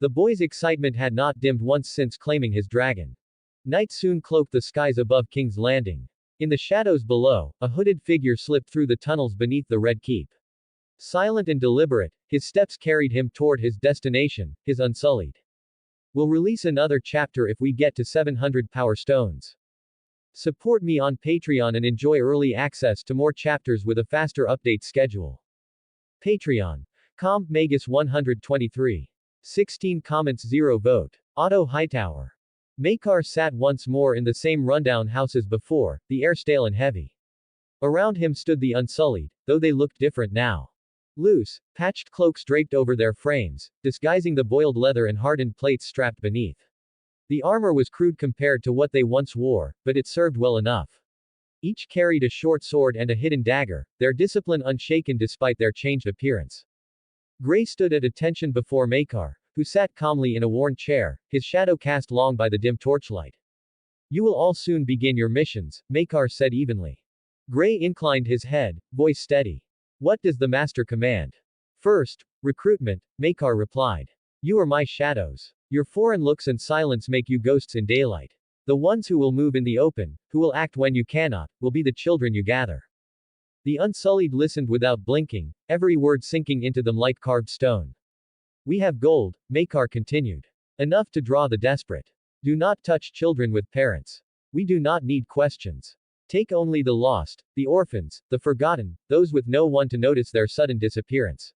The boy's excitement had not dimmed once since claiming his dragon. Night soon cloaked the skies above King's Landing. In the shadows below, a hooded figure slipped through the tunnels beneath the Red Keep. Silent and deliberate, his steps carried him toward his destination, his Unsullied. We'll release another chapter if we get to 700 power stones. Support me on Patreon and enjoy early access to more chapters with a faster update schedule. Patreon. Comb Magus 123. 16 comments 0 vote. Otto Hightower. Maekar sat once more in the same rundown house as before, the air stale and heavy. Around him stood the Unsullied, though they looked different now. Loose, patched cloaks draped over their frames, disguising the boiled leather and hardened plates strapped beneath. The armor was crude compared to what they once wore, but it served well enough. Each carried a short sword and a hidden dagger, their discipline unshaken despite their changed appearance. Gray stood at attention before Maekar, who sat calmly in a worn chair, his shadow cast long by the dim torchlight. You will all soon begin your missions, Maekar said evenly. Gray inclined his head, voice steady. What does the master command? First, recruitment, Maekar replied. You are my shadows. Your foreign looks and silence make you ghosts in daylight. The ones who will move in the open, who will act when you cannot, will be the children you gather. The Unsullied listened without blinking, every word sinking into them like carved stone. We have gold, Maekar continued. Enough to draw the desperate. Do not touch children with parents. We do not need questions. Take only the lost, the orphans, the forgotten, those with no one to notice their sudden disappearance.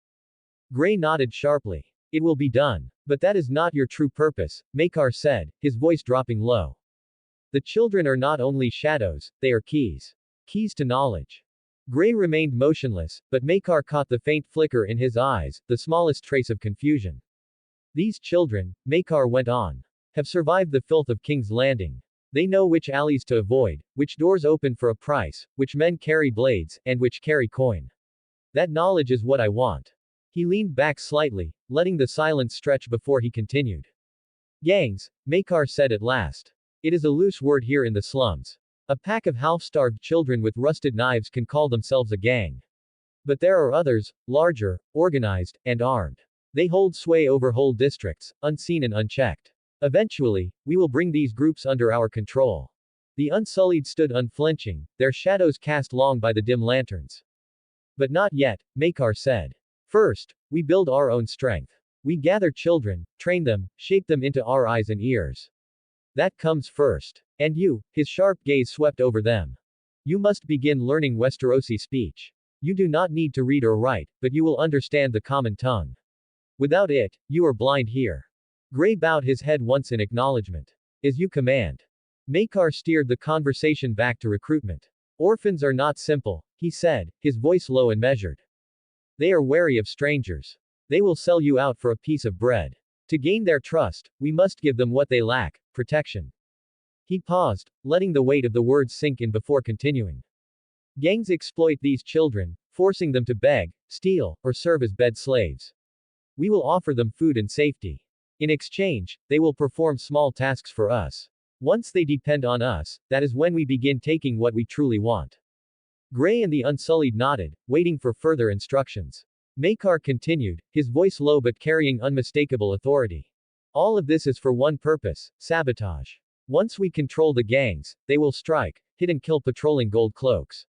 Gray nodded sharply. It will be done. But that is not your true purpose, Maekar said, his voice dropping low. The children are not only shadows, they are keys. Keys to knowledge. Gray remained motionless, but Maekar caught the faint flicker in his eyes, the smallest trace of confusion. These children, Maekar went on, have survived the filth of King's Landing. They know which alleys to avoid, which doors open for a price, which men carry blades, and which carry coin. That knowledge is what I want. He leaned back slightly, letting the silence stretch before he continued. Gangs, Maekar said at last. It is a loose word here in the slums. A pack of half-starved children with rusted knives can call themselves a gang. But there are others, larger, organized, and armed. They hold sway over whole districts, unseen and unchecked. Eventually, we will bring these groups under our control. The Unsullied stood unflinching, their shadows cast long by the dim lanterns. But not yet, Maekar said. First, we build our own strength. We gather children, train them, shape them into our eyes and ears. That comes first. And you, his sharp gaze swept over them. You must begin learning Westerosi speech. You do not need to read or write, but you will understand the common tongue. Without it, you are blind here. Gray bowed his head once in acknowledgement. As you command. Maekar steered the conversation back to recruitment. Orphans are not simple, he said, his voice low and measured. They are wary of strangers. They will sell you out for a piece of bread. To gain their trust, we must give them what they lack, protection. He paused, letting the weight of the words sink in before continuing. Gangs exploit these children, forcing them to beg, steal, or serve as bed slaves. We will offer them food and safety. In exchange, they will perform small tasks for us. Once they depend on us, that is when we begin taking what we truly want. Gray and the Unsullied nodded, waiting for further instructions. Maekar continued, his voice low but carrying unmistakable authority. All of this is for one purpose, sabotage. Once we control the gangs, they will strike, hit and kill patrolling gold cloaks.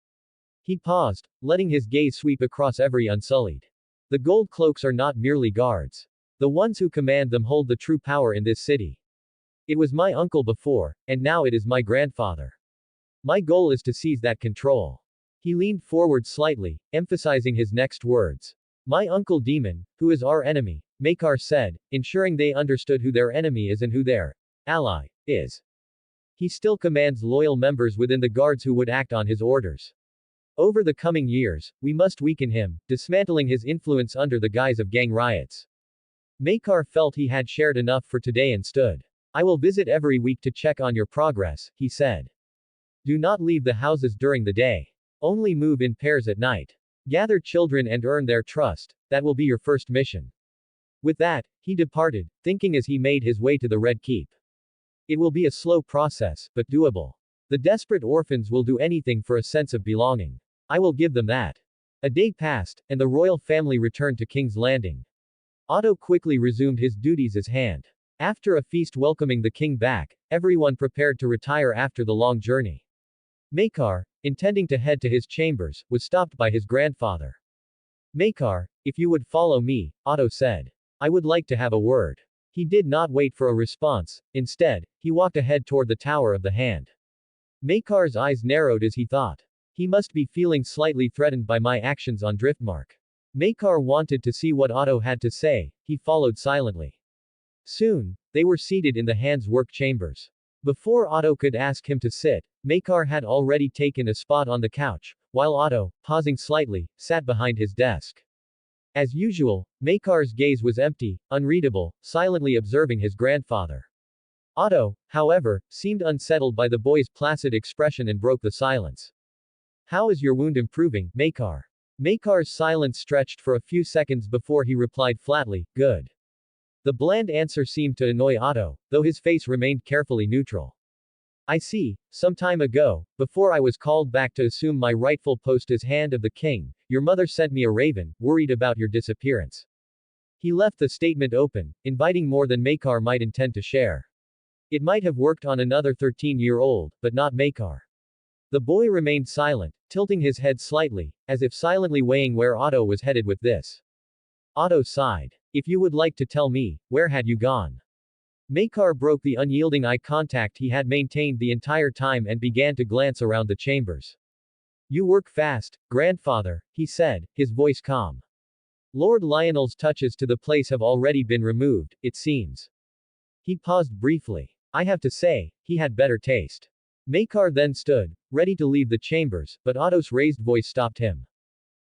He paused, letting his gaze sweep across every Unsullied. The gold cloaks are not merely guards. The ones who command them hold the true power in this city. It was my uncle before, and now it is my grandfather. My goal is to seize that control. He leaned forward slightly, emphasizing his next words. My uncle Demon, who is our enemy, Maekar said, ensuring they understood who their enemy is and who their ally is. He still commands loyal members within the guards who would act on his orders. Over the coming years, we must weaken him, dismantling his influence under the guise of gang riots. Maekar felt he had shared enough for today and stood. I will visit every week to check on your progress, he said. Do not leave the houses during the day. Only move in pairs at night. Gather children and earn their trust, that will be your first mission. With that, he departed, thinking as he made his way to the Red Keep. It will be a slow process, but doable. The desperate orphans will do anything for a sense of belonging. I will give them that. A day passed, and the royal family returned to King's Landing. Otto quickly resumed his duties as hand. After a feast welcoming the king back, everyone prepared to retire after the long journey. Maekar, intending to head to his chambers, was stopped by his grandfather. Maekar, if you would follow me, Otto said. I would like to have a word. He did not wait for a response, instead, he walked ahead toward the Tower of the Hand. Maekar's eyes narrowed as he thought. He must be feeling slightly threatened by my actions on Driftmark. Maekar wanted to see what Otto had to say, he followed silently. Soon, they were seated in the Hand's work chambers. Before Otto could ask him to sit, Maekar had already taken a spot on the couch, while Otto, pausing slightly, sat behind his desk. As usual, Maekar's gaze was empty, unreadable, silently observing his grandfather. Otto, however, seemed unsettled by the boy's placid expression and broke the silence. How is your wound improving, Maekar? Maekar's silence stretched for a few seconds before he replied flatly, good. The bland answer seemed to annoy Otto, though his face remained carefully neutral. I see, some time ago, before I was called back to assume my rightful post as Hand of the King, your mother sent me a raven, worried about your disappearance. He left the statement open, inviting more than Maekar might intend to share. It might have worked on another 13-year-old, but not Maekar. The boy remained silent, tilting his head slightly, as if silently weighing where Otto was headed with this. Otto sighed. If you would like to tell me, where had you gone? Maekar broke the unyielding eye contact he had maintained the entire time and began to glance around the chambers. You work fast, grandfather, he said, his voice calm. Lord Lionel's touches to the place have already been removed, it seems. He paused briefly. I have to say, he had better taste. Maekar then stood, ready to leave the chambers, but Otto's raised voice stopped him.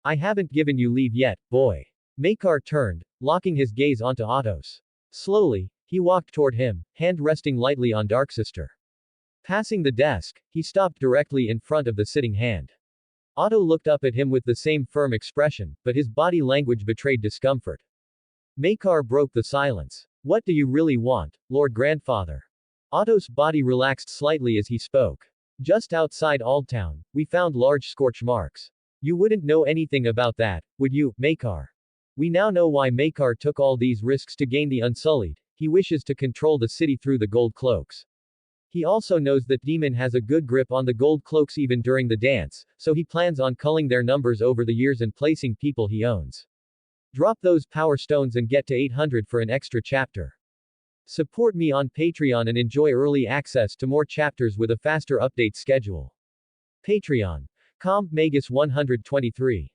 I haven't given you leave yet, boy. Maekar turned, locking his gaze onto Otto's. Slowly, he walked toward him, hand resting lightly on Darksister. Passing the desk, he stopped directly in front of the sitting hand. Otto looked up at him with the same firm expression, but his body language betrayed discomfort. Maekar broke the silence. What do you really want, Lord Grandfather? Otto's body relaxed slightly as he spoke. Just outside Aldtown, we found large scorch marks. You wouldn't know anything about that, would you, Maekar? We now know why Maekar took all these risks to gain the Unsullied. He wishes to control the city through the gold cloaks. He also knows that Demon has a good grip on the gold cloaks even during the dance, so he plans on culling their numbers over the years and placing people he owns. Drop those power stones and get to 800 for an extra chapter. Support me on Patreon and enjoy early access to more chapters with a faster update schedule. Patreon. Com. Magus 123.